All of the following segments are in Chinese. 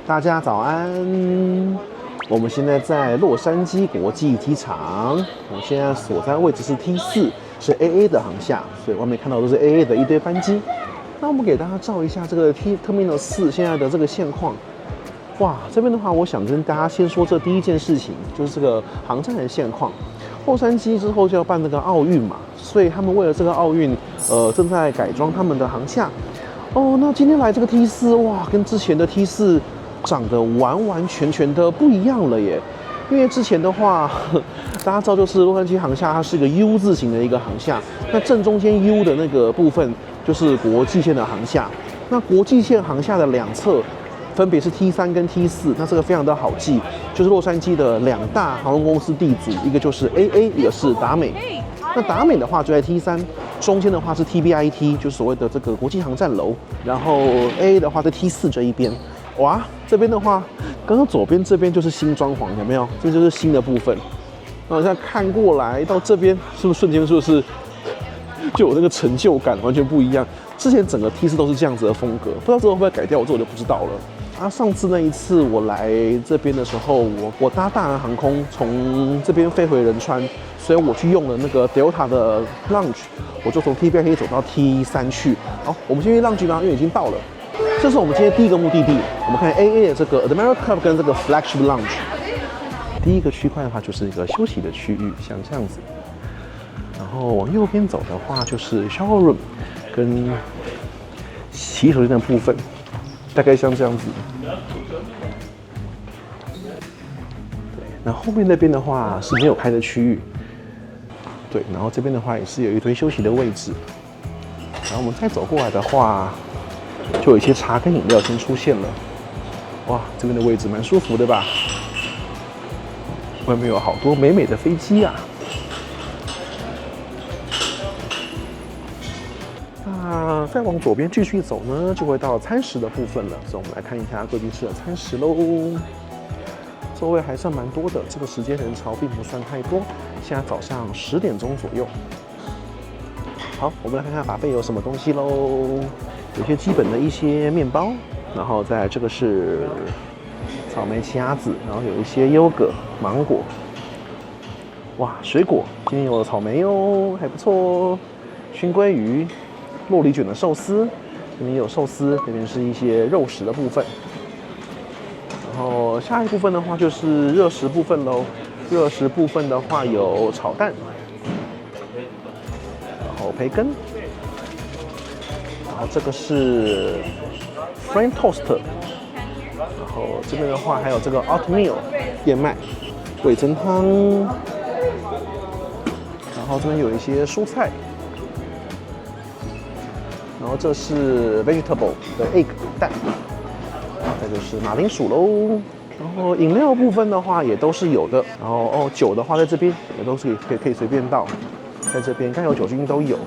大家早安，我们现在在洛杉矶国际机场，我现在所在位置是 T4，是 AA 的航厦，所以外面看到都是 AA 的一堆班机。那我们给大家照一下这个 Terminal 4现在的这个现况。哇，这边的话，我想跟大家先说这第一件事情，就是这个航站的现况。洛杉矶之后就要办那个奥运嘛，所以他们为了这个奥运，正在改装他们的航厦。哦，那今天来这个 T4，哇，跟之前的 T4长得完完全全的不一样了耶。因为之前的话，大家知道就是洛杉矶航厦，它是一个 U 字形的一个航厦，那正中间 U 的那个部分就是国际线的航厦。那国际线航厦的两侧分别是 T3 跟 T4，那这个非常的好记，就是洛杉矶的两大航空公司地主，一个就是 AA， 一个是达美。那达美的话就在 T3， 中间的话是 TBIT， 就是所谓的这个国际航站楼，然后 AA 的话在 T4 这一边。哇，这边的话，刚刚左边这边就是新装潢，有没有？这就是新的部分。那我现在看过来到这边，是不是瞬间就是就有那个成就感，完全不一样。之前整个 T4都是这样子的风格，不知道之后会不会改掉，这我就不知道了。啊，上次那一次我来这边的时候，我搭大韩航空从这边飞回仁川，所以我去用了那个 Delta 的 Lounge， 我就从 TBA 可以走到 T3 去。好，我们先去 Lounge 吧，因为已经到了。这是我们今天第一个目的地，我们看 AA 的这个 Admiral Club 跟这个 Flagship Lounge。第一个区块的话就是一个休息的区域，像这样子。然后往右边走的话就是 Shower Room 跟洗手间的部分。大概像这样子，对。那后面那边的话是没有开的区域，对。然后这边的话也是有一堆休息的位置。然后我们再走过来的话，就有一些茶跟饮料先出现了。哇，这边的位置蛮舒服的吧？外面有好多美美的飞机啊。那再往左边继续走呢，就会到餐食的部分了。所以我们来看一下贵宾室的餐食喽。座位还算蛮多的，这个时间人潮并不算太多。现在早上10点钟左右。好，我们来看看法费有什么东西喽。有些基本的一些面包，然后再来这个是草莓奇亚籽，然后有一些优格、芒果。哇，水果今天有草莓哦，还不错哦。熏鲑鱼。洛梨卷的寿司，这边也有寿司，这边是一些肉食的部分。然后下一部分的话就是热食部分喽。热食部分的话有炒蛋，然后培根，然后这个是 French toast， 然后这边的话还有这个 oatmeal 燕麦味噌汤，然后这边有一些蔬菜。然后这是 vegetable 的 egg 蛋，再就是马铃薯喽。然后饮料部分的话也都是有的。然后酒的话在这边也都是可以随便倒，在这边该有酒精都有。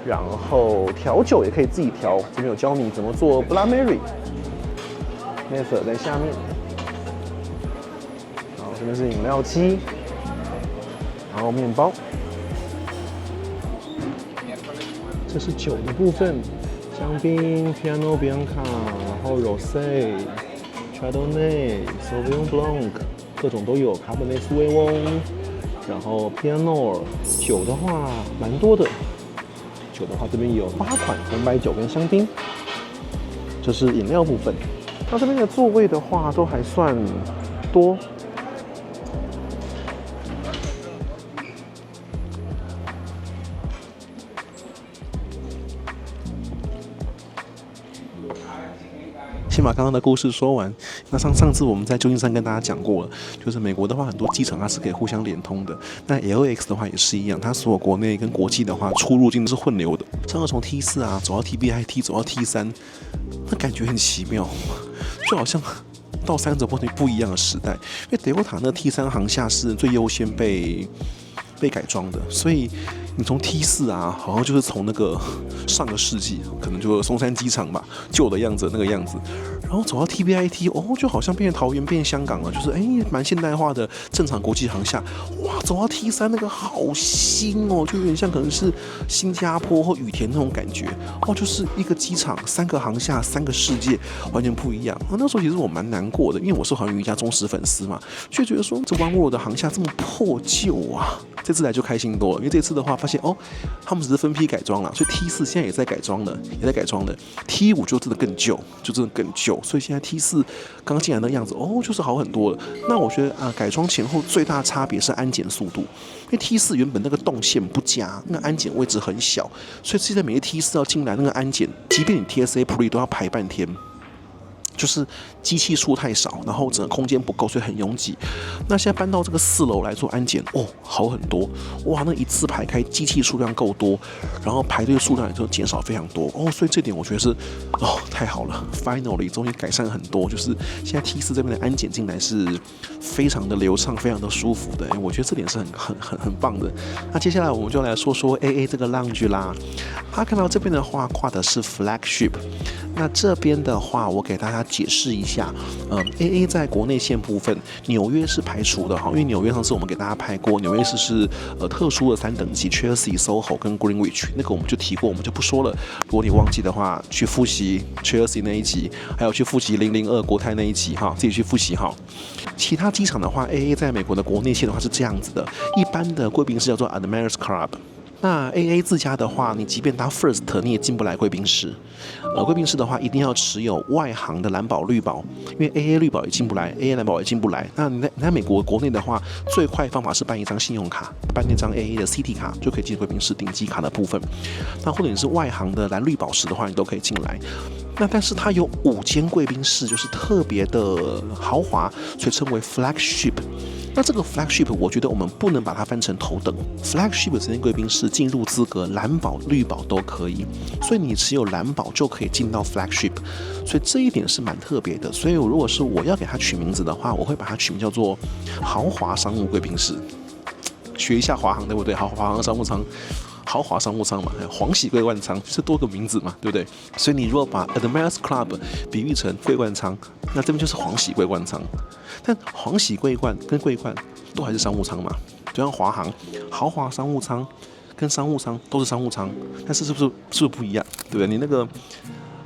然后调酒也可以自己调，这边有教你怎么做 Blood Mary。Method 在下面。然后这边是饮料机，然后面包。这是酒的部分，香槟、Piano Bianca， 然后 Rosé、Chardonnay、Sauvignon Blanc， 各种都有，卡本内苏维翁，然后 Piano。酒的话蛮多的，酒的话这边有8款红白酒跟香槟。这是饮料部分，那这边的座位的话都还算多。先把刚刚的故事说完。那上次我们在旧金山跟大家讲过了，就是美国的话，很多机场它是可以互相连通的。那 LAX 的话也是一样，它所有国内跟国际的话出入境都是混流的。上个从 T4 啊走到 TBIT， 走到 T3， 那感觉很奇妙，就好像到3者不一样的时代。因为 Delta 那 T3 航厦是最优先被改装的，所以你从 T4 啊，好像就是从那个上个世纪，可能就是松山机场吧，旧的样子那个样子。然后走到 TBIT，就好像变桃园变香港了，就是蛮现代化的正常国际航厦。哇，走到 T3那个好新哦，就有点像可能是新加坡或羽田那种感觉就是一个机场3个航厦3个世界，完全不一样。那时候其实我蛮难过的，因为我是环宇一家忠实粉丝嘛，就觉得说这 One World 的航厦这么破旧啊。这次来就开心多了，因为这次的话发现他们只是分批改装了，所以 T4现在也在改装了，T5就真的更旧，所以现在 T4刚进来的样子就是好很多了。那我觉得改装前后最大的差别是安检速度，因为 T4原本那个动线不佳，那个安检位置很小，所以现在每个 T4要进来那个安检，即便你 TSA Pre 都要排半天。就是机器数太少，然后整个空间不够，所以很拥挤。那现在搬到这个4楼来做安检，好很多。哇，那一次排开机器数量够多，然后排队数量也就减少非常多。所以这点我觉得是太好了 ，finally 终于改善很多。就是现在 T4这边的安检进来是非常的流畅，非常的舒服的。我觉得这点是很棒的。那接下来我们就来说说 AA 这个 lounge 啦。他看到这边的话挂的是 flagship， 那这边的话我给大家解释一下，AA 在国内线部分，纽约是排除的因为纽约上次我们给大家拍过，纽约市是特殊的3等级 ，Chelsea、SoHo 跟 Greenwich， 那个我们就提过，我们就不说了。如果你忘记的话，去复习 Chelsea 那一集，还有去复习002国泰那一集自己去复习其他机场的话 ，AA 在美国的国内线的话是这样子的，一般的贵宾室叫做 Admirals Club。那 AA 自家的话，你即便搭 First， 你也进不来贵宾室。贵宾室的话，一定要持有外航的蓝宝、绿宝，因为 AA 绿宝也进不来 ，AA 蓝宝也进不来。那你在美国国内的话，最快方法是办一张信用卡，办那张 AA 的 CT 卡就可以进贵宾室顶级卡的部分。那或者你是外航的蓝绿宝石的话，你都可以进来。那但是它有5间贵宾室，就是特别的豪华，所以称为 flagship。那这个 flagship 我觉得我们不能把它翻成头等 ，flagship 这间贵宾室进入资格蓝宝、绿宝都可以，所以你持有蓝宝就可以进到 flagship， 所以这一点是蛮特别的。所以如果是我要给它取名字的话，我会把它取名叫做豪华商务贵宾室，学一下华航对不对？豪华航商务舱。豪华商务舱嘛，皇喜桂冠舱就是多个名字嘛，对不对？所以你如果把 Admirals Club 比喻成桂冠舱，那这边就是皇喜桂冠舱。但皇喜桂冠跟桂冠都还是商务舱嘛，就像华航豪华商务舱跟商务舱都是商务舱，但是是不是不一样？对不对？你那个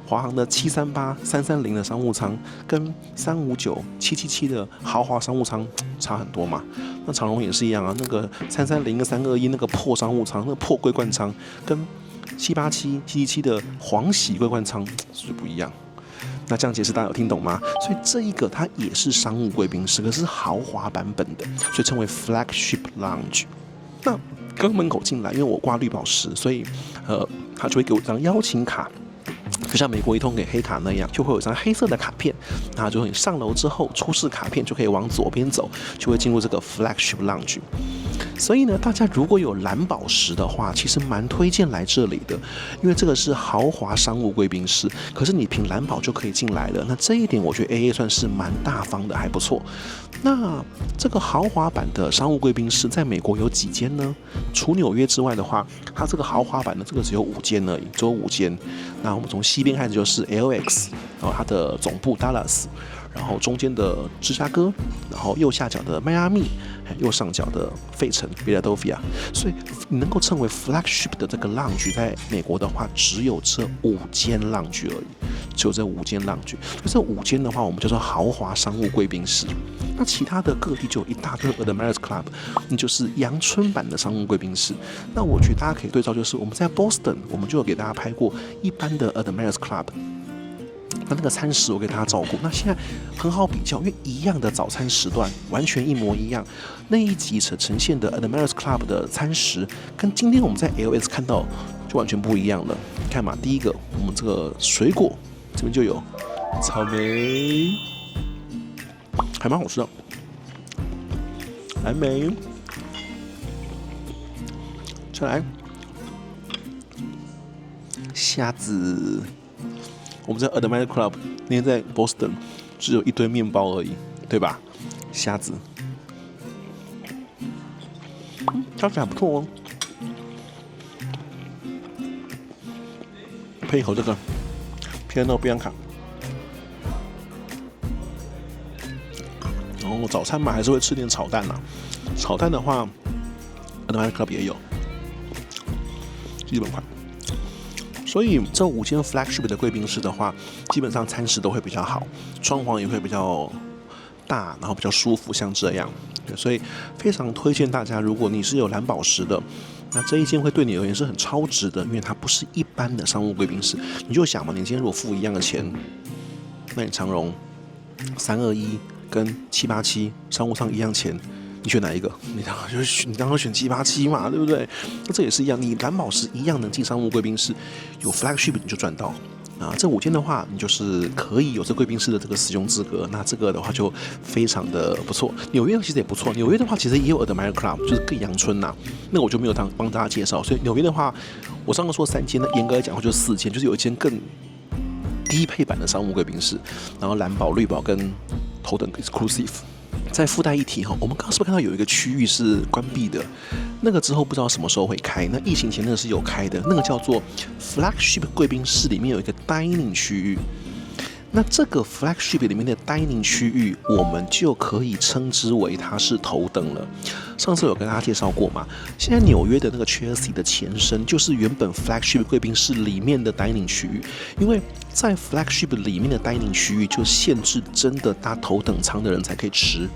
华航的738、330的商务舱跟359、777的豪华商务舱差很多嘛。那长荣也是一样啊，那个330跟321那个破商务舱、那个破桂冠舱，跟787、777的皇喜桂冠舱是不一样。那这样解释大家有听懂吗？所以这一个它也是商务贵宾室，可是豪华版本的，所以称为 flagship lounge。那刚门口进来，因为我挂绿宝石，所以他就会给我一张邀请卡。就像美国一通给黑卡那样，就会有一张黑色的卡片，那就你上楼之后出示卡片就可以往左边走，就会进入这个 flagship lounge。所以呢，大家如果有蓝宝石的话，其实蛮推荐来这里的，因为这个是豪华商务贵宾室，可是你凭蓝宝就可以进来了。那这一点我觉得 AA 算是蛮大方的，还不错。那这个豪华版的商务贵宾室在美国有几间呢？除纽约之外的话，它这个豪华版的这个只有5间而已，只有5间。那我们从西边开始就是 LX， 然后它的总部 Dallas， 然后中间的芝加哥，然后右下角的迈阿密，右上角的费城 Philadelphia。所以你能够称为 flagship 的这个 lounge， 在美国的话只有这5间 lounge 而已，只有这5间 lounge。这5间的话，我们叫做豪华商务贵宾室。那其他的各地就有一大堆 Admirals Club， 那就是阳春版的商务贵宾室。那我觉得大家可以对照，就是我们在 Boston， 我们就有给大家拍过一般的 Admirals Club。那个餐食我给大家照顾，那现在很好比较，因为一样的早餐时段完全一模一样。那一集呈现的 Admirals Club 的餐食，跟今天我们在 LS 看到就完全不一样了。你看嘛，第一个我们这个水果这边就有草莓，还蛮好吃的，蓝莓，再来虾子。我们在 Admirals Club 那天在 Boston 只有一堆面包而已，对吧？虾子，挑起来还不错哦。配一口这个 Piano Bianca，后早餐嘛还是会吃点炒蛋啦。炒蛋的话 ，Admirals Club 也有，基本款。所以这5间 flagship 的贵宾室的话，基本上餐食都会比较好，装潢也会比较大，然后比较舒服，像这样。对，所以非常推荐大家，如果你是有蓝宝石的。那这一间会对你而言是很超值的，因为它不是一般的商务贵宾室。你就想嘛，你今天如果付一样的钱，那你长荣321跟787商务舱一样钱，你选哪一个？你当然选787嘛，对不对？那这也是一样，你蓝宝石一样能进商务贵宾室，有 flagship 你就赚到。这5间的话，你就是可以有这贵宾室的这个使用资格。那这个的话就非常的不错。纽约其实也不错，纽约的话其实也有 Admirals Club， 就是更阳春呐。那我就没有帮大家介绍。所以纽约的话，我上个说3间，那严格来讲的话就是4间，就是有一间更低配版的商务贵宾室，然后蓝宝、绿宝跟头等 exclusive。再附带一提哈，我们刚刚是不是看到有一个区域是关闭的？那个之后不知道什么时候会开。那疫情前那个是有开的，那个叫做 flagship 贵宾室里面有一个 dining 区域。那这个 flagship 里面的 dining 区域，我们就可以称之为它是头等了。上次有跟大家介绍过嘛？现在纽约的那个 Chelsea 的前身，就是原本 flagship 贵宾室里面的 dining 区域，因为在 flagship 里面的 dining 区域就限制真的搭头等舱的人才可以吃。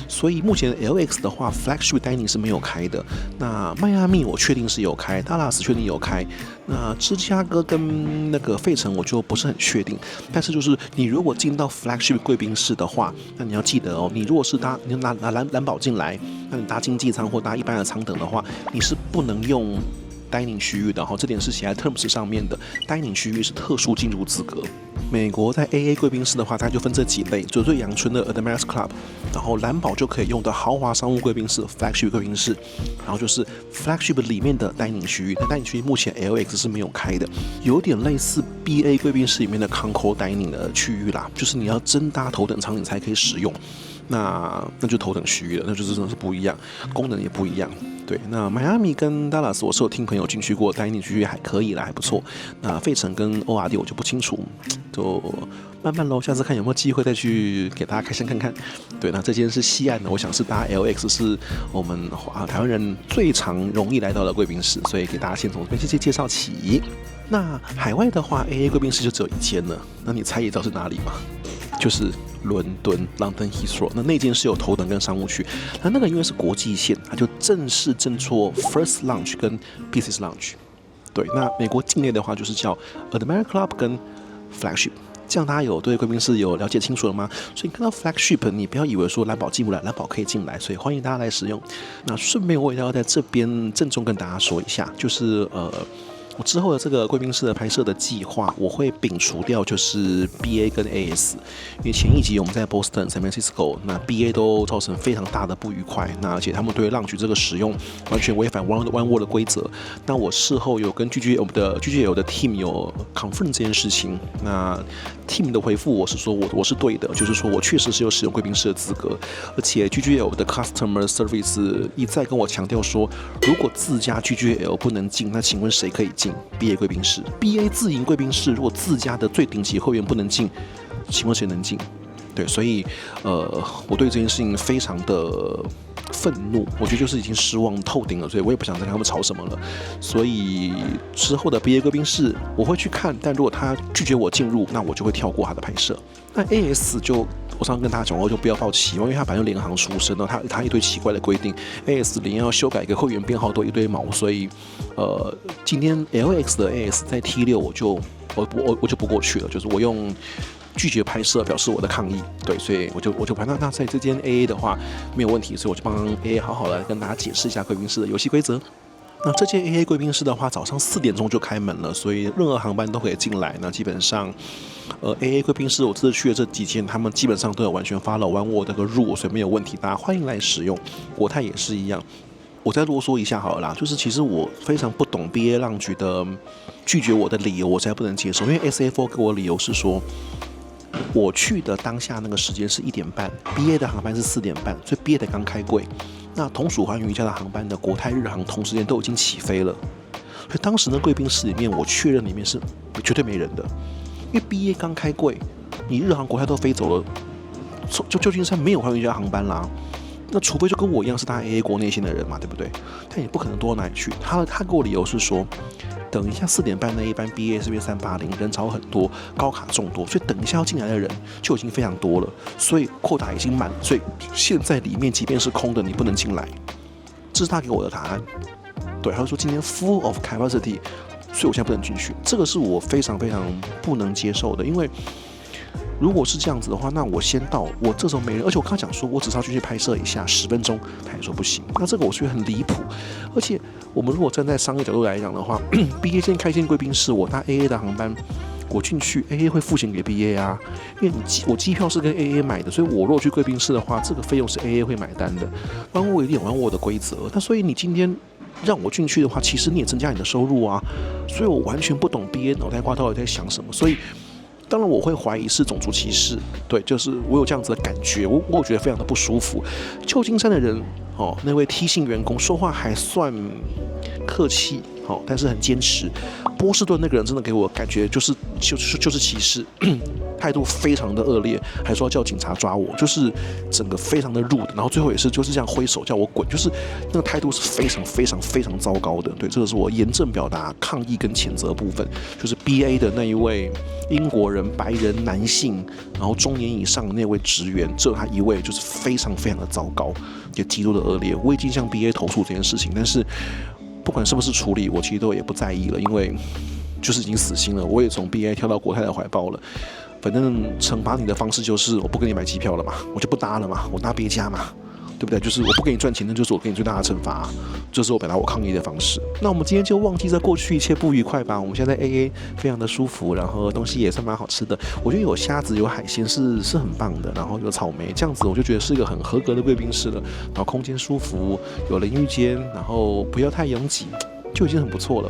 所以目前 LX 的话 ，flagship dining 是没有开的。那迈阿密我确定是有开，达拉斯确定有开。那芝加哥跟那个费城我就不是很确定。但是就是你如果进到 flagship 贵宾室的话，那你要记得哦，你如果是你拿蓝宝进来，那你搭经济舱或搭一般的舱等的话，你是不能用dining 区域的哈，这点是写在 terms 上面的。dining 区域是特殊进入资格。美国在 AA 贵宾室的话，它就分这几类，就最阳春的 Admirals Club， 然后蓝宝就可以用的豪华商务贵宾室 flagship 贵宾室，然后就是 flagship 里面的 dining 区域。那 dining 区域目前 LX 是没有开的，有点类似 BA 贵宾室里面的 Concourse dining 的区域啦，就是你要真搭头等舱你才可以使用。那就头等区域了，那就是真的是不一样，功能也不一样。对，那迈阿密跟达拉斯我是有听朋友进去过，dining 区域还可以啦，还不错。那费城跟 ORD 我就不清楚，就慢慢喽，下次看有没有机会再去给大家开箱看看。对，那这间是西岸的，我想是搭 LX 是我们台湾人最常容易来到的贵宾室，所以给大家先从这边介绍起。那海外的话 ，AA 贵宾室就只有1间了，那你猜也知道是哪里吗？就是伦敦 London Heathrow， 那间是有头等跟商务区，那个因为是国际线，它就正做 First Lounge 跟 Business Lounge。对，那美国境内的话就是叫 Admirals Club 跟 Flagship。这样大家有对贵宾室有了解清楚了吗？所以你看到 flagship， 你不要以为说蓝宝进不来，蓝宝可以进来，所以欢迎大家来使用。那顺便我也要在这边郑重跟大家说一下，就是我之后的这个贵宾室的拍摄的计划，我会摒除掉就是 BA 跟 AS， 因为前一集我们在 Boston、San Francisco， 那 BA 都造成非常大的不愉快，那而且他们对lounge这个使用完全违反 One World 的规则。那我事后有跟 GGL 的 team 有 confirm 这件事情，那 team 的回复我是说我是对的，就是说我确实是有使用贵宾室的资格，而且 GGL 的 customer service 一再跟我强调说，如果自家 GGL 不能进，那请问谁可以进 BA 贵宾室 ？BA 自营贵宾室，如果自家的最顶级会员不能进，请问谁能进？对，所以我对这件事情非常的愤怒，我觉得就是已经失望透顶了，所以我也不想再跟他们吵什么了。所以之后的 BA 贵宾室我会去看，但如果他拒绝我进入，那我就会跳过他的拍摄。那 AS 就我上次跟大家讲过，就不要抱期望，因为他本来就联航出身的，他一堆奇怪的规定 ，AS 连要修改一个会员编号都一堆毛，所以今天 LX 的 AS 在 T6 我就不过去了，就是我用拒绝拍摄表示我的抗议，对，所以我就拍。那在这间 AA 的话没有问题，所以我就帮 AA 好好的跟大家解释一下贵宾室的游戏规则。那这间 AA 贵宾室的话，早上4点钟就开门了，所以任何航班都可以进来。那基本上AA 贵宾室我这次去的这几间，他们基本上都有完全follow One World的rule，所以没有问题，大家欢迎来使用。国泰也是一样。我再啰嗦一下好了啦，就是其实我非常不懂 BA Lounge 的拒绝我的理由，我实在不能接受，因为 SAF 给我的理由是说，我去的当下那个时间是1点半 ，BA 的航班是4点半，所以 BA 才刚开柜。那同属寰宇一家的航班的国泰、日航同时间都已经起飞了，所以当时的贵宾室里面，我确认里面是绝对没人的，因为 BA 刚开柜，你日航、国泰都飞走了，就旧金山没有华语家航班啦。那除非就跟我一样是搭 AA 国内线的人嘛，对不对？但也不可能多到哪里去。他给我理由是说，等一下4点半那一班 BA 是380，人潮很多，高卡众多，所以等一下要进来的人就已经非常多了，所以扣打已经满，所以现在里面即便是空的，你不能进来。这是他给我的答案。对，他就说今天 full of capacity， 所以我现在不能进去。这个是我非常非常不能接受的，因为如果是这样子的话，那我先到，我这时候没人，而且我刚刚讲说我只是要进去拍摄一下10分钟，他也说不行。那这个我觉得很离谱。而且我们如果站在商业角度来讲的话，BA 先开进贵宾室，我搭 AA 的航班，我进去 AA 会付钱给 BA 啊，因为我机票是跟 AA 买的，所以我如果去贵宾室的话，这个费用是 AA 会买单的。当然我有点玩我的规则，那所以你今天让我进去的话，其实你也增加你的收入啊，所以我完全不懂 BA 脑袋瓜到底在想什么，所以。当然，我会怀疑是种族歧视，对，就是我有这样子的感觉，我觉得非常的不舒服。旧金山的人，那位 T 姓员工说话还算客气，但是很坚持。波士顿那个人真的给我感觉就是歧视，态度非常的恶劣，还说要叫警察抓我，就是整个非常的rude，然后最后也是就是这样挥手叫我滚，就是那个态度是非常非常非常糟糕的。对，这个是我严正表达抗议跟谴责的部分，就是 BA 的那一位英国人白人男性，然后中年以上的那位职员，只有他一位，就是非常非常的糟糕，也极度的恶劣。我已经向 BA 投诉这件事情，但是不管是不是处理，我其实都也不在意了，因为就是已经死心了。我也从 BA 跳到国泰的怀抱了。反正惩罚你的方式就是我不跟你买机票了嘛，我就不搭了嘛，我搭别家嘛，对不对？就是我不给你赚钱，那就是我给你最大的惩罚，这是我表达我抗议的方式。那我们今天就忘记在过去一切不愉快吧。我们现在 AA 非常的舒服，然后东西也算蛮好吃的。我觉得有虾子有海鲜是很棒的，然后有草莓，这样子我就觉得是一个很合格的贵宾室了。然后空间舒服，有淋浴间，然后不要太拥挤，就已经很不错了。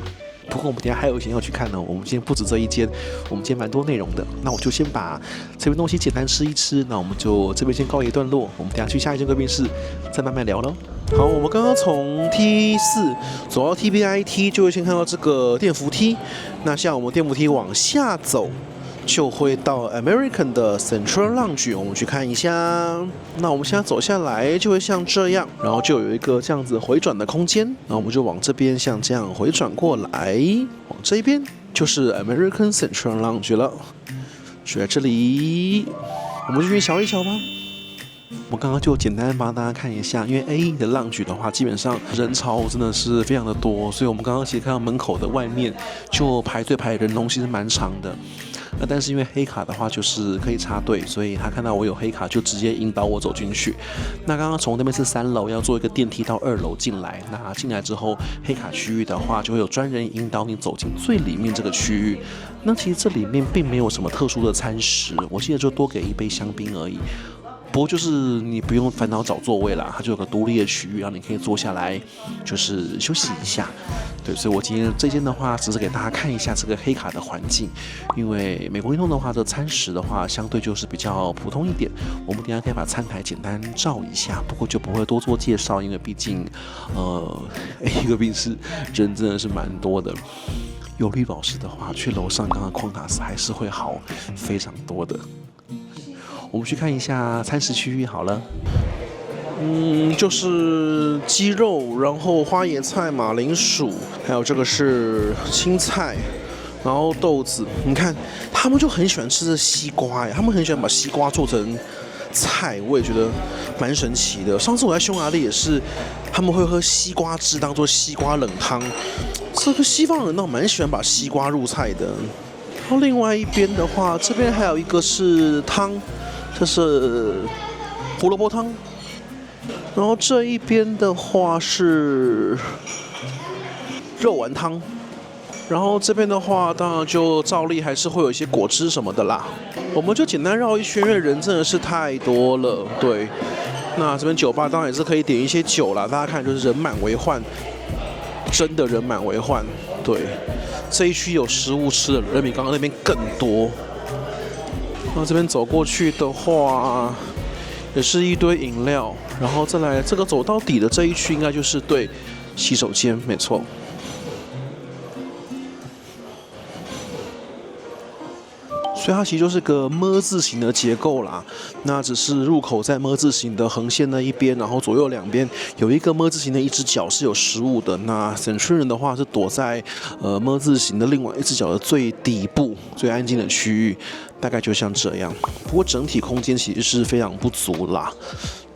不过我们等一下还有一间要去看呢，我们今天不止这一间，我们今天蛮多内容的。那我就先把这边东西简单吃一吃，那我们就这边先告一段落，我们等一下去下一间贵宾室再慢慢聊咯。好，我们刚刚从 T4 走到 TBIT， 就会先看到这个电扶梯。那像我们电扶梯往下走，就会到 American 的 Central Lounge， 我们去看一下。那我们现在走下来就会像这样，然后就有一个这样子回转的空间，然后我们就往这边像这样回转过来，往这边就是 American Central Lounge 了，就在这里，我们就去瞧一瞧吧。我刚刚就简单帮大家看一下，因为 A 的lounge的话，基本上人潮真的是非常的多，所以我们刚刚其实看到门口的外面就排队排人龙其实蛮长的。那但是因为黑卡的话就是可以插队，所以他看到我有黑卡就直接引导我走进去。那刚刚从那边是3楼，要坐一个电梯到2楼进来。那进来之后，黑卡区域的话就会有专人引导你走进最里面这个区域。那其实这里面并没有什么特殊的餐食，我记得就多给1杯香槟而已。不过就是你不用烦恼找座位啦，它就有个独立的区域，让你可以坐下来，就是休息一下。对，所以我今天这间的话，只是给大家看一下这个黑卡的环境，因为美国运动的话，这餐食的话，相对就是比较普通一点。我们等一下可以把餐台简单照一下，不过就不会多做介绍，因为毕竟，一个宾室人真的是蛮多的。有绿宝石的话，去楼上刚刚矿塔斯还是会好非常多的。我们去看一下餐食区域好了。就是鸡肉，然后花椰菜、马铃薯，还有这个是青菜，然后豆子。你看，他们就很喜欢吃这西瓜呀，他们很喜欢把西瓜做成菜，我也觉得蛮神奇的。上次我在匈牙利也是，他们会喝西瓜汁当做西瓜冷汤。这个西方人倒蛮喜欢把西瓜入菜的。然后另外一边的话，这边还有一个是汤。这是胡萝卜汤，然后这一边的话是肉丸汤，然后这边的话当然就照例还是会有一些果汁什么的啦。我们就简单绕一圈，因为人真的是太多了。对，那这边酒吧当然也是可以点一些酒啦，大家看就是人满为患，真的人满为患。对，这一区有食物吃的人比刚刚那边更多。那这边走过去的话，也是一堆饮料，然后再来这个走到底的这一区，应该就是对洗手间，没错。所以它其实就是个么字形的结构啦。那只是入口在么字形的横线那一边，然后左右两边有一个么字形的一只脚是有食物的。那Centurion的话是躲在么字形的另外一只脚的最底部、最安静的区域，大概就像这样。不过整体空间其实是非常不足啦。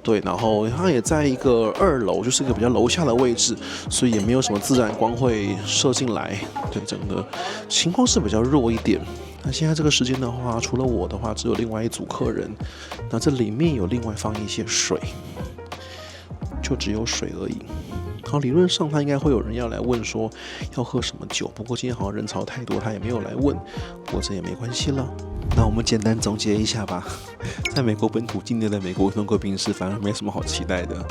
对，然后它也在一个2楼，就是一个比较楼下的位置，所以也没有什么自然光会射进来。对，整个情况是比较弱一点。那现在这个时间的话，除了我的话，只有另外一组客人。那这里面有另外放一些水，就只有水而已。好，理论上他应该会有人要来问说要喝什么酒，不过今天好像人潮太多，他也没有来问。不过这也没关系了。那我们简单总结一下吧。在美国本土境内的美国运动贵宾室，反而没什么好期待的。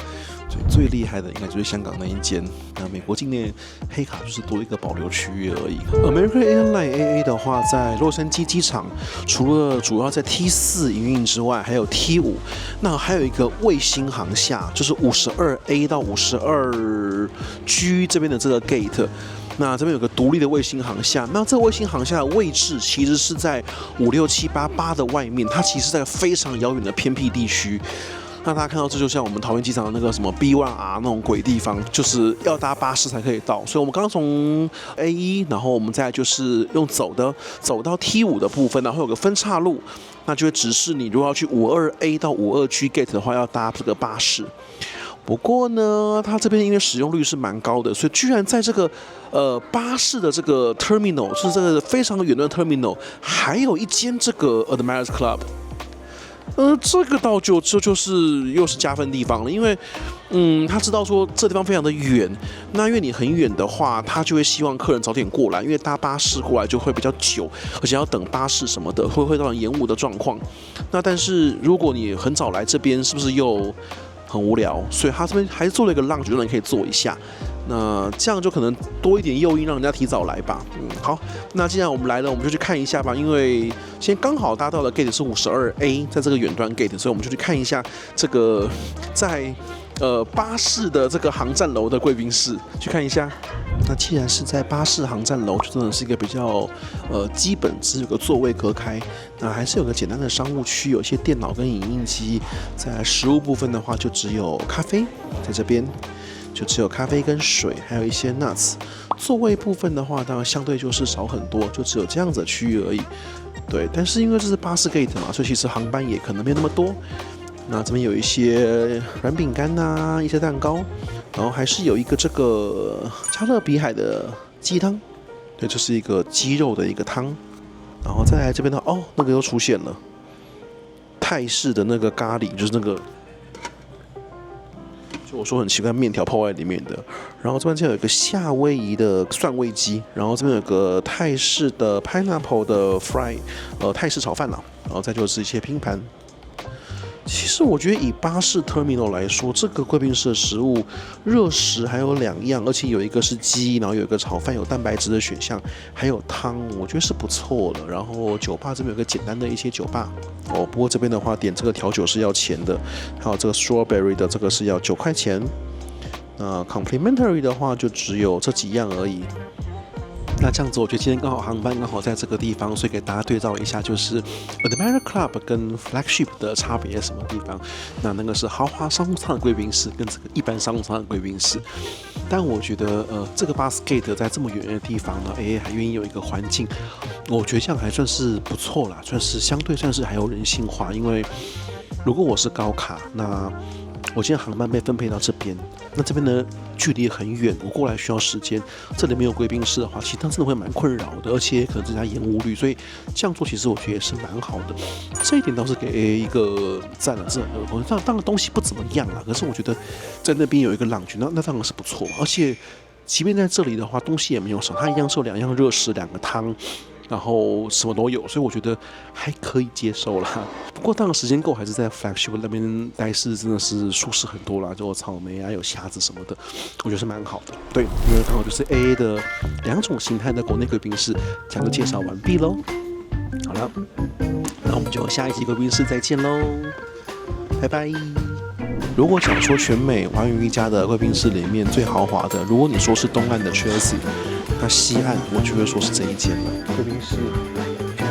最厉害的应该就是香港那一间。那美国境内黑卡就是多一个保留区域而已。American Airlines AA 的话，在洛杉矶机场，除了主要在 T4 营运之外，还有 T5。那还有一个卫星航厦，就是52A 到52G 这边的这个 gate。那这边有个独立的卫星航厦，那这个卫星航厦的位置其实是在56788的外面，它其实在非常遥远的偏僻地区。那大家看到这就像我们桃园机场的那个什么 B1R 那种鬼地方，就是要搭巴士才可以到。所以我们刚刚从 A1，然后我们再就是用走到 T5 的部分，然后有个分岔路，那就会指示你如果要去52A 到52G gate 的话，要搭这个巴士。不过呢，它这边因为使用率是蛮高的，所以居然在这个巴士的这个 terminal， 就是这个非常远的 terminal， 还有一间这个 Admirals Club。这个倒就是又是加分地方了，因为他知道说这地方非常的远，那因为你很远的话，他就会希望客人早点过来，因为搭巴士过来就会比较久，而且要等巴士什么的，会造成延误的状况。那但是如果你很早来这边，是不是又很无聊？所以他这边还做了一个 lounge， 让你可以坐一下。那这样就可能多一点诱因，让人家提早来吧。好，那既然我们来了，我们就去看一下吧。因为现在刚好搭到的 gate 是52A， 在这个远端 gate， 所以我们就去看一下这个在巴士的这个航站楼的贵宾室，去看一下。那既然是在巴士航站楼，就真的是一个比较基本只有个座位隔开，那还是有个简单的商务区，有一些电脑跟影印机。在食物部分的话，就只有咖啡在这边。就只有咖啡跟水，还有一些 nuts。座位部分的话，当然相对就是少很多，就只有这样子的区域而已。对，但是因为这是巴士 gate 嘛，所以其实航班也可能没有那么多。那这边有一些软饼干啊，一些蛋糕，然后还是有一个这个加勒比海的鸡汤，对，这是一个鸡肉的一个汤。然后再来这边的那个又出现了，泰式的那个咖喱，就是那个。就我说很奇怪，面条泡在里面的。然后这边就有一个夏威夷的蒜味鸡，然后这边有个泰式的 pineapple 的 fry， 泰式炒饭啦。然后再就是一些拼盘。其实我觉得以巴士 terminal 来说，这个贵宾室的食物热食还有2样，而且有一个是鸡，然后有一个炒饭，有蛋白质的选项，还有汤，我觉得是不错的。然后酒吧这边有个简单的一些酒吧不过这边的话点这个调酒是要钱的，还有这个 strawberry 的这个是要9块钱。那 complimentary 的话就只有这几样而已。那这样子，我觉得今天刚好航班刚好在这个地方，所以给大家对照一下，就是 Admirals Club 跟 Flagship 的差别在什么地方。那个是豪华商务舱的贵宾室，跟这个一般商务舱的贵宾室。但我觉得，这个 Bus Gate 在这么远的地方呢，AA 还愿意有一个环境，我觉得这样还算是不错啦，相对算是还有人性化。因为如果我是高卡，那我今天航班被分配到这边，那这边的距离很远，我过来需要时间，这里没有贵宾室的话，其实它真的会蛮困扰的，而且可能增加延误率，所以这样做其实我觉得也是蛮好的。这一点倒是给 AA 一个赞了，当然东西不怎么样啦，可是我觉得在那边有一个lounge，那当然是不错，而且即便在这里的话，东西也没有少，它一样是有2样热食、2个汤。然后什么都有，所以我觉得还可以接受啦。不过当然时间够，还是在 Flagship 那边待是真的是舒适很多啦，就有草莓啊，有虾子什么的，我觉得是蛮好的。对，因为刚好就是 AA 的2种形态的国内贵宾室，这样就介绍完毕喽。好了，那我们就下一期贵宾室再见喽，拜拜。如果讲说全美寰宇一家的贵宾室里面最豪华的，如果你说是东岸的 Chelsea， 那西岸我就会说是这一间了。贵宾室非常漂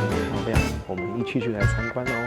亮，我们继续来参观哦。